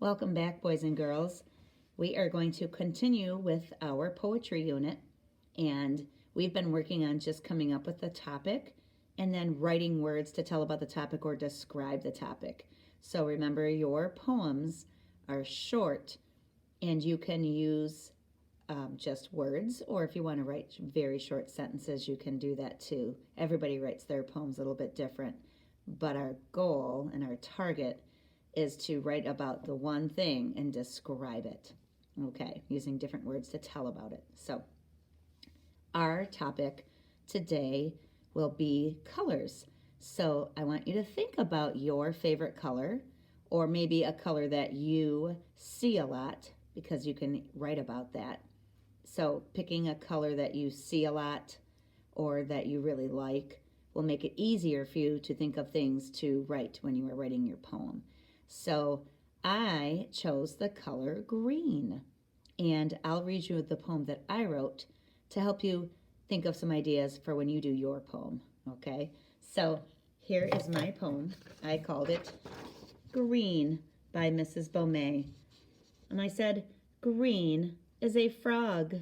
Welcome back, boys and girls. We are going to continue with our poetry unit, and we've been working on just coming up with the topic and then writing words to tell about the topic or describe the topic. So remember, your poems are short, and you can use just words, or if you want to write very short sentences, you can do that too. Everybody writes their poems a little bit different, but our goal and our target is to write about the one thing and describe it, okay, using different words to tell about it. So our topic today will be colors. So I want you to think about your favorite color, or maybe a color that you see a lot, because you can write about that. So picking a color that you see a lot or that you really like will make it easier for you to think of things to write when you are writing your poem. So I chose the color green, and I'll read you the poem that I wrote to help you think of some ideas for when you do your poem, okay? So here is my poem. I called it Green by Mrs. Bomay. And I said, green is a frog,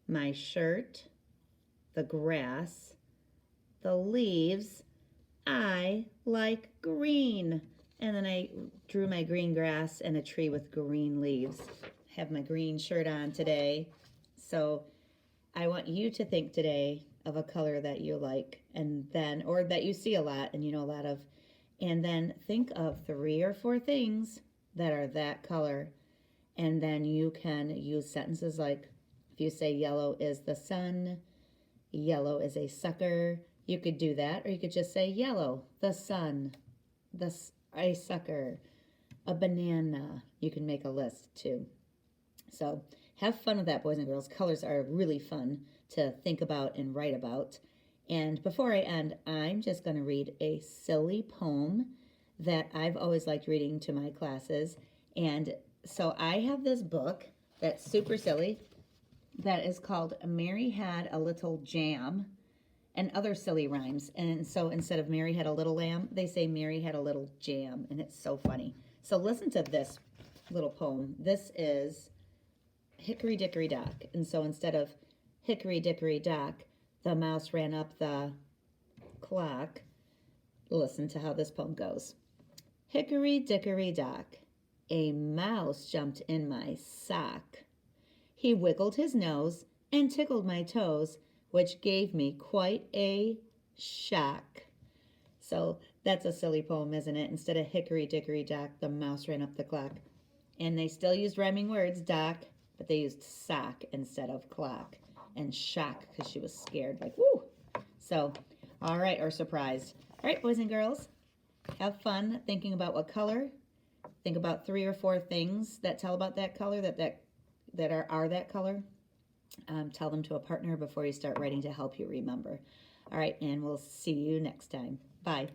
my shirt, the grass, the leaves, I like green. And then I drew my green grass and a tree with green leaves. I have my green shirt on today. So I want you to think today of a color that you like, and then, or that you see a lot and you know a lot of, and then think of 3 or 4 things that are that color. And then you can use sentences like, if you say yellow is the sun, yellow is a sucker, you could do that, or you could just say yellow, the sun, a sucker, a banana. You can make a list too. So have fun with that, boys and girls. Colors are really fun to think about and write about. And before I end, I'm just going to read a silly poem that I've always liked reading to my classes. And so I have this book that's super silly that is called Mary Had a Little Jam, and other silly rhymes. And so instead of Mary had a little lamb, they say Mary had a little jam, and it's so funny. So listen to this little poem. This is Hickory Dickory Dock. And so instead of Hickory Dickory Dock, the mouse ran up the clock, listen to how this poem goes. Hickory Dickory Dock, a mouse jumped in my sock. He wiggled his nose and tickled my toes, which gave me quite a shock. So that's a silly poem, isn't it? Instead of Hickory Dickory Dock, the mouse ran up the clock. And they still used rhyming words, dock, but they used sock instead of clock. And shock, because she was scared, like, woo! So, all right, or surprised. All right, boys and girls, have fun thinking about what color. Think about 3 or 4 things that tell about that color, that are that color. Tell them to a partner before you start writing to help you remember. All right, and we'll see you next time. Bye.